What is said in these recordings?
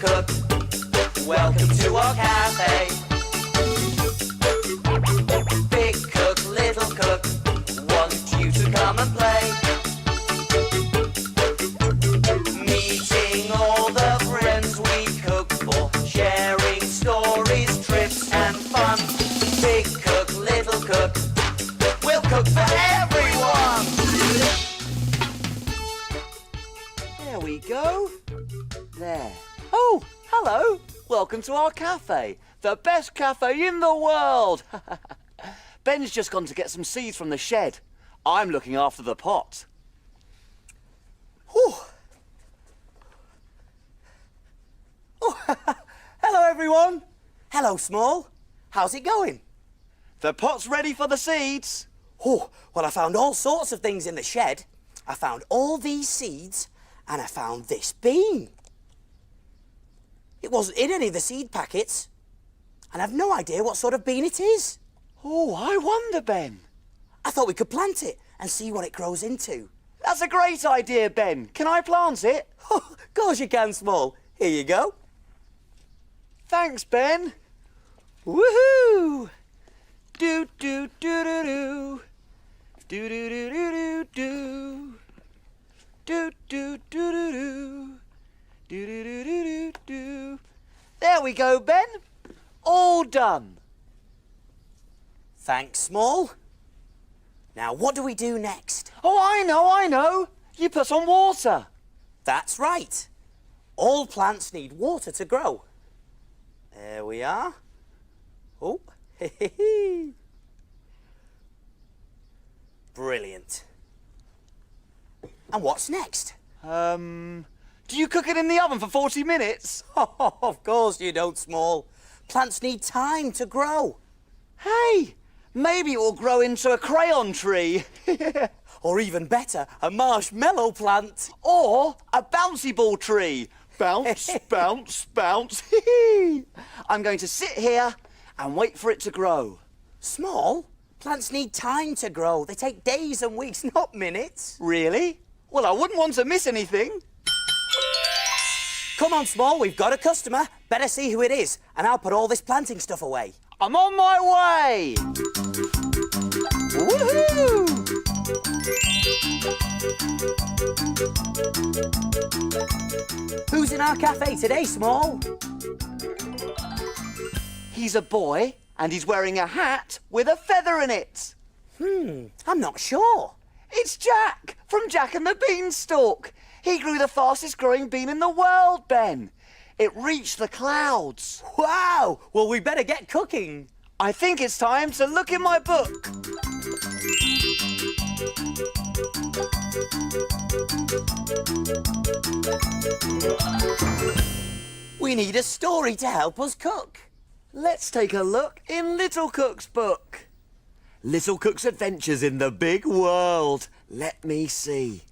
cook, welcome to our cafe. Big cook, little cook, want you to come and play. Meeting all the friends we cook for, sharing stories, trips and fun. Big cook, little cook, we'll cook for everyone. There we go. There. Oh, hello. Welcome to our cafe. The best cafe in the world. Ben's just gone to get some seeds from the shed. I'm looking after the pot. Whew. Oh, hello, everyone. Hello, Small. How's it going? The pot's ready for the seeds. Oh, well, I found all sorts of things in the shed. I found all these seeds, and I found this bean. It wasn't in any of the seed packets, and I've no idea what sort of bean it is. Oh, I wonder, Ben. I thought we could plant it and see what it grows into. That's a great idea, Ben. Can I plant it? Of course you can, Small. Here you go. Thanks, Ben. Woohoo! Do do do do do. Do do do do do do. Do do do do do. Do do do do do do. There we go, Ben. All done. Thanks, Small. Now, what do we do next? Oh, I know. You put on water. That's right. All plants need water to grow. There we are. Oh, brilliant. And what's next? Do you cook it in the oven for 40 minutes? Oh, of course you don't, Small. Plants need time to grow. Hey, maybe it will grow into a crayon tree. Or even better, a marshmallow plant. Or a bouncy ball tree. Bounce, bounce, bounce. I'm going to sit here and wait for it to grow. Small, plants need time to grow. They take days and weeks, not minutes. Really? Well, I wouldn't want to miss anything. Come on, Small, we've got a customer. Better see who it is, and I'll put all this planting stuff away. I'm on my way. Woohoo! Who's in our cafe today, Small? He's a boy, and he's wearing a hat with a feather in it. I'm not sure. It's Jack from Jack and the Beanstalk. He grew the fastest growing bean in the world, Ben. It reached the clouds. Wow! Well, we better get cooking. I think it's time to look in my book. We need a story to help us cook. Let's take a look in Little Cook's book. Little Cook's Adventures in the Big World. Let me see.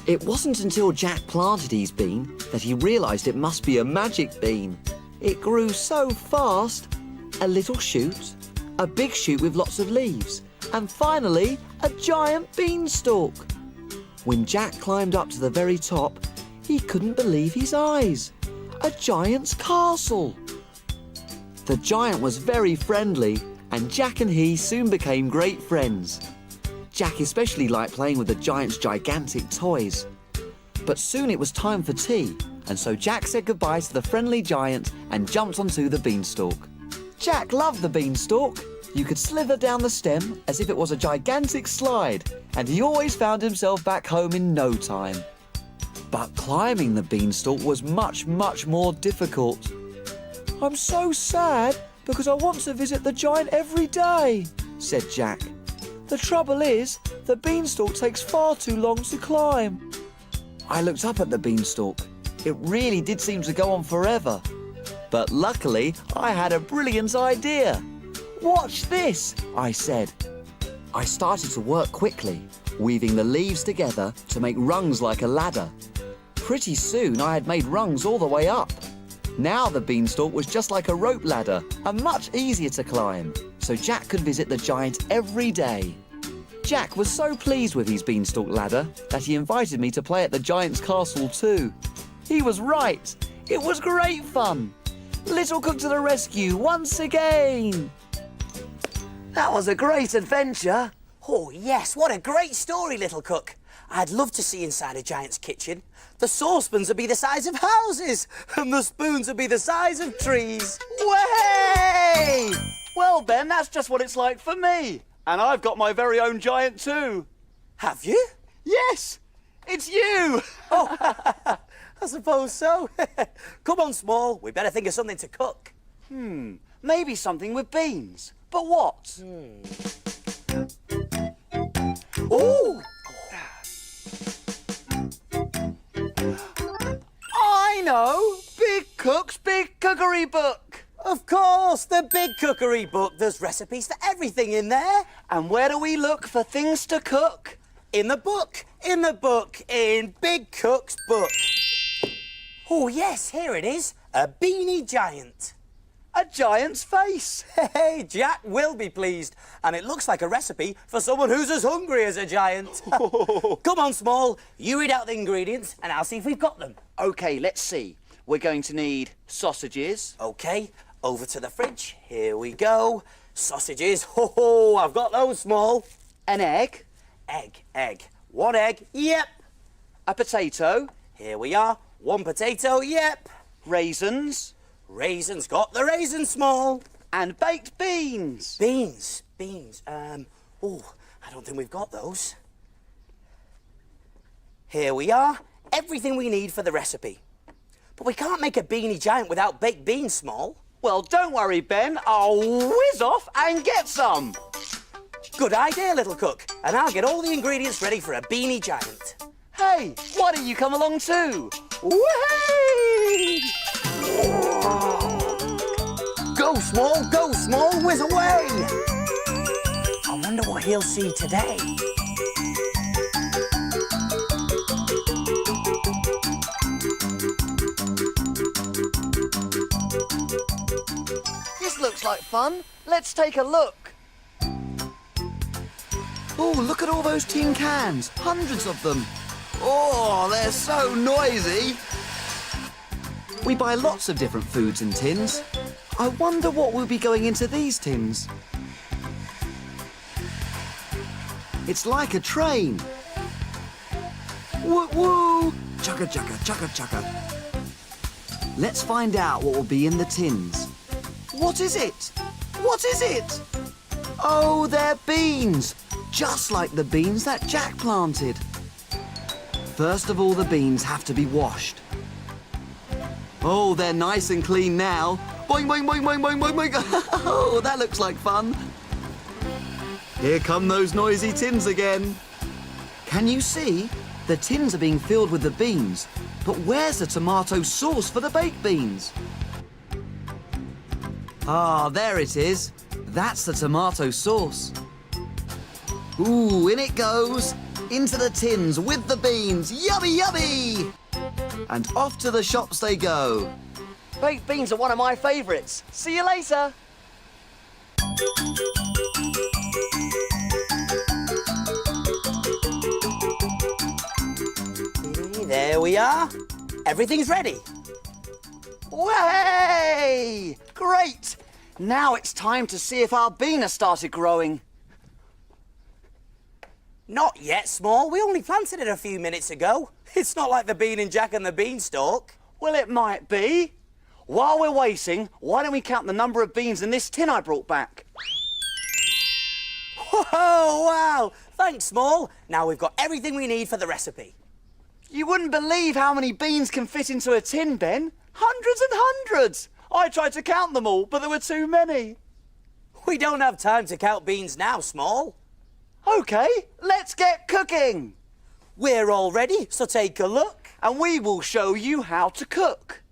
It wasn't until Jack planted his bean that he realised it must be a magic bean. It grew so fast. A little shoot, a big shoot with lots of leaves, and finally a giant beanstalk. When Jack climbed up to the very top, he couldn't believe his eyes. A giant's castle. The giant was very friendly, and Jack and he soon became great friends. Jack especially liked playing with the giant's gigantic toys. But soon it was time for tea, and so Jack said goodbye to the friendly giant and jumped onto the beanstalk. Jack loved the beanstalk. You could slither down the stem as if it was a gigantic slide, and he always found himself back home in no time. But climbing the beanstalk was much, much more difficult. "I'm so sad because I want to visit the giant every day," said Jack. "The trouble is, the beanstalk takes far too long to climb." I looked up at the beanstalk. It really did seem to go on forever. But luckily, I had a brilliant idea. "Watch this," I said. I started to work quickly, weaving the leaves together to make rungs like a ladder. Pretty soon, I had made rungs all the way up. Now the beanstalk was just like a rope ladder and much easier to climb, so Jack could visit the giant every day. Jack was so pleased with his beanstalk ladder that he invited me to play at the giant's castle too. He was right. It was great fun. Little Cook to the rescue once again. That was a great adventure. Oh, yes, what a great story, Little Cook. I'd love to see inside a giant's kitchen. The saucepans would be the size of houses, and the spoons would be the size of trees. Way! Well, Ben, that's just what it's like for me. And I've got my very own giant too. Have you? Yes, it's you. I suppose so. Come on, Small, we better think of something to cook. Maybe something with beans. But what? Ooh! I know! Big Cook's Big Cookery Book. Of course, the Big Cookery Book. There's recipes for everything in there. And where do we look for things to cook? In the book, in Big Cook's book. Oh, yes, here it is. A Beany Giant. A giant's face. Hey, Jack will be pleased. And it looks like a recipe for someone who's as hungry as a giant. Come on, Small. You read out the ingredients and I'll see if we've got them. OK, let's see. We're going to need sausages. OK, over to the fridge. Here we go. Sausages. Ho, I've got those, Small. An egg. Egg. One egg. Yep. A potato. Here we are. One potato. Yep. Raisins. Raisins. Got the raisins, Small. And baked beans. Beans. Oh, I don't think we've got those. Here we are. Everything we need for the recipe. But we can't make a Beany Giant without baked beans, Small. Well, don't worry, Ben. I'll whiz off and get some. Good idea, Little Cook. And I'll get all the ingredients ready for a Beany Giant. Hey, why don't you come along too? Whee! Go, Small, whiz away! I wonder what he'll see today. This looks like fun. Let's take a look. Oh, look at all those tin cans. Hundreds of them. Oh, they're so noisy. We buy lots of different foods in tins. I wonder what will be going into these tins. It's like a train. Woo woo! Chugga chugga chugga chugga. Let's find out what will be in the tins. What is it? What is it? Oh, they're beans. Just like the beans that Jack planted. First of all, the beans have to be washed. Oh, they're nice and clean now. Boing, boing, boing, boing, boing, boing, boing. Oh, that looks like fun. Here come those noisy tins again. Can you see? The tins are being filled with the beans. But where's the tomato sauce for the baked beans? Ah, there it is. That's the tomato sauce. Ooh, in it goes. Into the tins with the beans. Yummy, yummy! And off to the shops they go. Baked beans are one of my favourites. See you later. There we are. Everything's ready. Way! Great! Now it's time to see if our bean has started growing. Not yet, Small. We only planted it a few minutes ago. It's not like the Bean and Jack and the Beanstalk. Well, it might be. While we're waiting, why don't we count the number of beans in this tin I brought back? Whoa, wow! Thanks, Small. Now we've got everything we need for the recipe. You wouldn't believe how many beans can fit into a tin, Ben. Hundreds and hundreds. I tried to count them all, but there were too many. We don't have time to count beans now, Small. OK, let's get cooking. We're all ready, so take a look. And we will show you how to cook.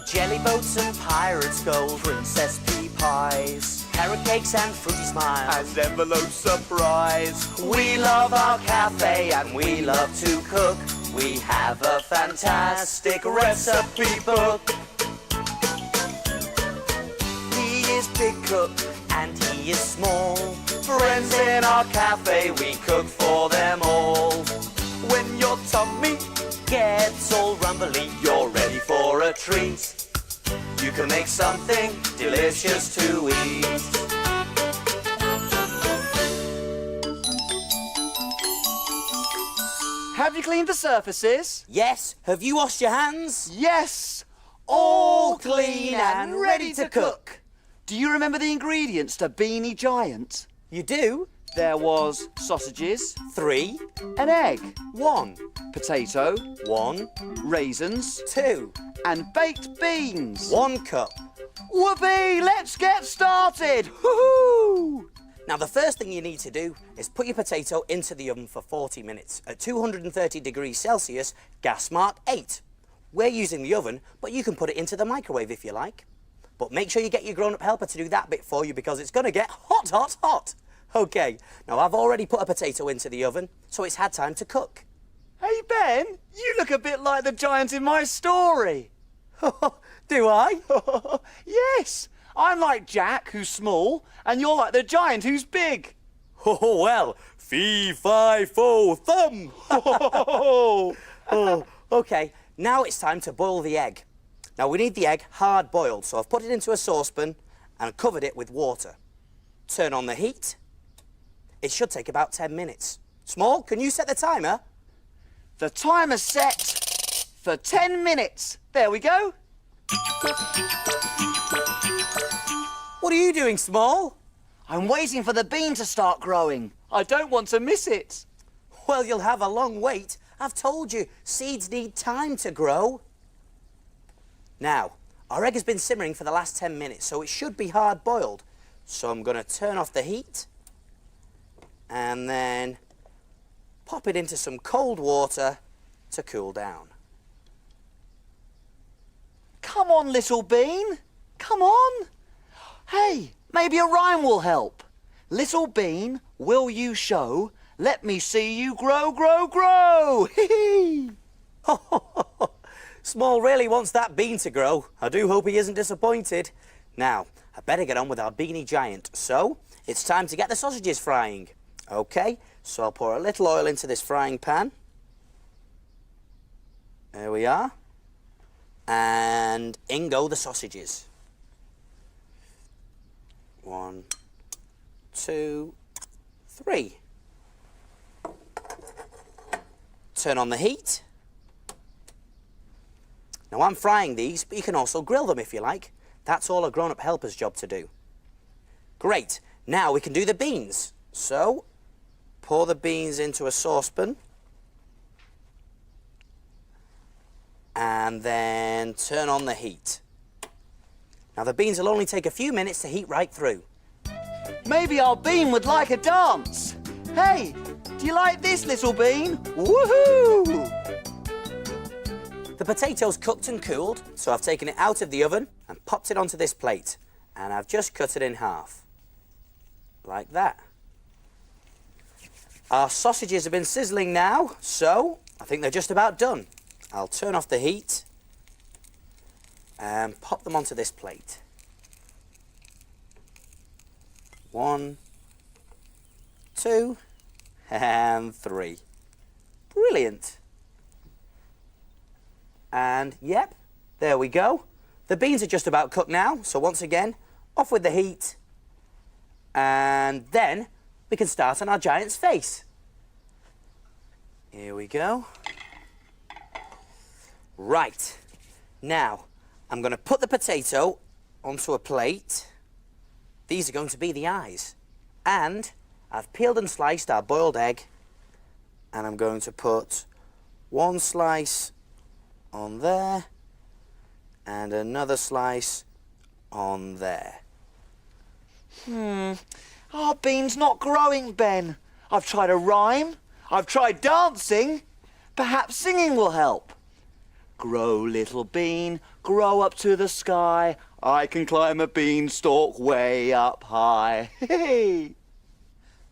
Jelly boats and pirates' gold, princess pea pies, carrot cakes and fruity smiles, And envelope surprise. We love our cafe and we love to cook. We have a fantastic recipe book. He is Big Cook and he is small. Friends in our cafe, we cook for them all. When your tummy gets all rumbly, you're ready for a treat. You can make something delicious to eat. Have you cleaned the surfaces? Yes, have you washed your hands? Yes! All clean and ready to cook. Do you remember the ingredients to Beany Giant? You do? There was sausages, 3, an egg, 1, potato, 1, raisins, 2, and baked beans. 1 cup. Whoopee! Let's get started! Woohoo! Now the first thing you need to do is put your potato into the oven for 40 minutes at 230 degrees Celsius, gas mark 8. We're using the oven, but you can put it into the microwave if you like. But make sure you get your grown-up helper to do that bit for you because it's going to get hot, hot, hot. Okay, now I've already put a potato into the oven, so it's had time to cook. Hey Ben, you look a bit like the giant in my story. Do I? Yes, I'm like Jack, who's small, and you're like the giant, who's big. Oh, well, fee, fi, fo, thumb. Oh, okay, now it's time to boil the egg. Now we need the egg hard boiled, so I've put it into a saucepan and covered it with water. Turn on the heat. It should take about 10 minutes. Small, can you set the timer? The timer's set for 10 minutes. There we go. What are you doing, Small? I'm waiting for the bean to start growing. I don't want to miss it. Well, you'll have a long wait. I've told you, seeds need time to grow. Now, our egg has been simmering for the last 10 minutes, so it should be hard boiled. So I'm going to turn off the heat and then pop it into some cold water to cool down. Come on, little bean. Come on. Hey, maybe a rhyme will help. Little bean, will you show? Let me see you grow, grow, grow. Hee hee. Small really wants that bean to grow. I do hope he isn't disappointed. Now, I better get on with our Beany Giant. So, it's time to get the sausages frying. Okay, so I'll pour a little oil into this frying pan. There we are. And in go the sausages. 1, 2, 3. Turn on the heat. Now I'm frying these, but you can also grill them if you like. That's all a grown-up helper's job to do. Great, now we can do the beans. So, pour the beans into a saucepan. And then turn on the heat. Now the beans will only take a few minutes to heat right through. Maybe our bean would like a dance. Hey, do you like this, little bean? Woohoo! The potato's cooked and cooled, so I've taken it out of the oven and popped it onto this plate. And I've just cut it in half. Like that. Our sausages have been sizzling now, so I think they're just about done. I'll turn off the heat and pop them onto this plate. 1, 2, and 3. Brilliant. And yep, there we go. The beans are just about cooked now, so once again, off with the heat. And then we can start on our giant's face. Here we go. Right, now I'm going to put the potato onto a plate. These are going to be the eyes. And I've peeled and sliced our boiled egg, and I'm going to put 1 slice on there and another slice on there. Our bean's not growing, Ben. I've tried a rhyme. I've tried dancing. Perhaps singing will help. Grow, little bean, grow up to the sky. I can climb a beanstalk way up high. The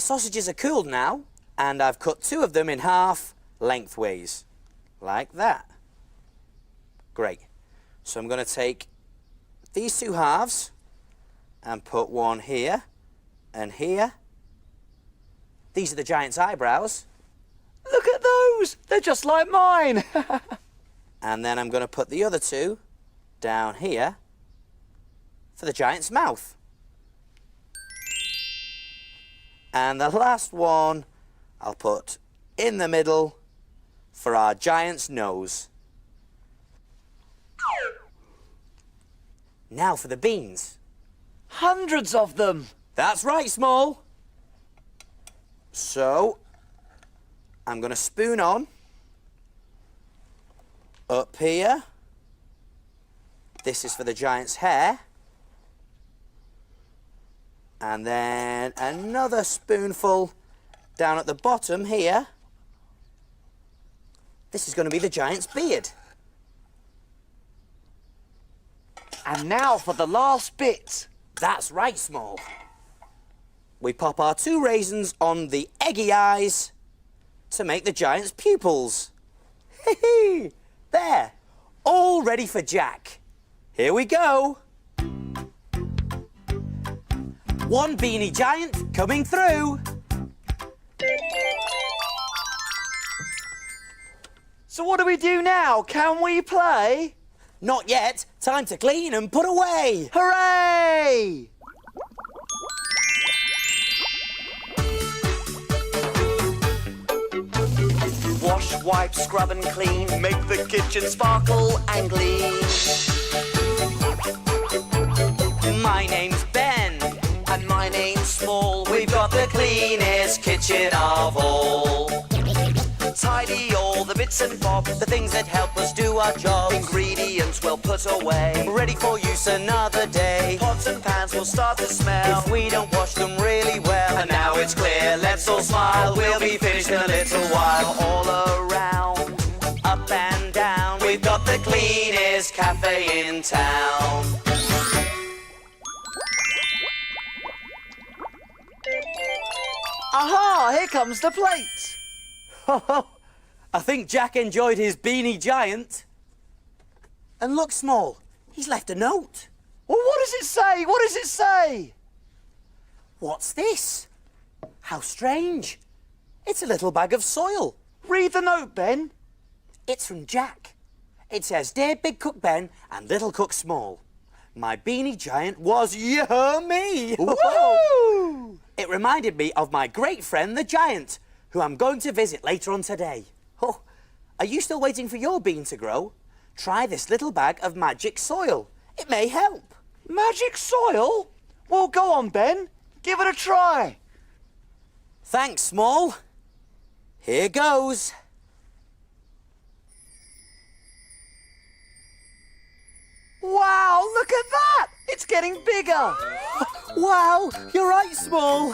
sausages are cooled now, and I've cut 2 of them in half lengthways, like that. Great. So I'm going to take these 2 halves and put one here and here. These are the giant's eyebrows. Look at those! They're just like mine. And then I'm going to put the other two down here for the giant's mouth. And the last one I'll put in the middle for our giant's nose. Now for the beans. Hundreds of them. That's right, Small. So, I'm going to spoon on. Up here. This is for the giant's hair. And then another spoonful down at the bottom here. This is going to be the giant's beard. And now for the last bit. That's right, Small. We pop our 2 raisins on the eggy eyes to make the giant's pupils. Hee-hee! There, all ready for Jack. Here we go. One Beany Giant coming through. So what do we do now? Can we play? Not yet. Time to clean and put away. Hooray! Wash, wipe, scrub and clean. Make the kitchen sparkle and gleam. My name's Ben. And my name's Small. We've got the cleanest kitchen of all. Tidy all the bits and bobs, The things that help us do our jobs. ingredients we'll put away. Ready for use another day. Pots and pans will start to smell. If we don't wash them really well. And now it's clear, let's all smile. We'll be finished in a little while. All around, Up and down. we've got the cleanest cafe in town. Aha! Here comes the plate. I think Jack enjoyed his Beany Giant. And look, Small, he's left a note. Well, what does it say? What does it say? What's this? How strange. It's a little bag of soil. Read the note, Ben. It's from Jack. It says, Dear Big Cook Ben and Little Cook Small, my Beany Giant was yummy. Woo! It reminded me of my great friend the Giant, who I'm going to visit later on today. Oh, are you still waiting for your bean to grow? Try this little bag of magic soil. It may help. Magic soil? Well, go on, Ben. Give it a try. Thanks, Small. Here goes. Wow, look at that! It's getting bigger. Wow, you're right, Small.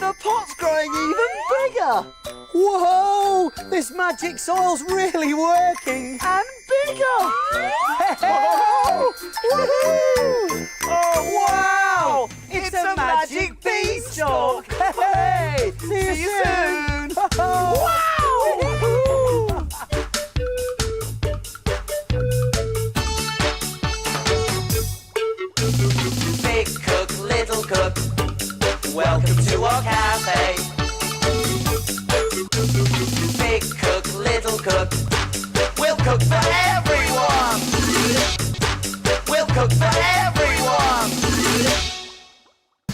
The pot's growing even bigger. Whoa, this magic soil's really working. And bigger. Whoa! Woohoo! Oh, wow! It's a magic beanstalk. Hey! See you soon! Wow! Big cook, little cook, welcome to our cafe. Big cook, little cook, we'll cook forever.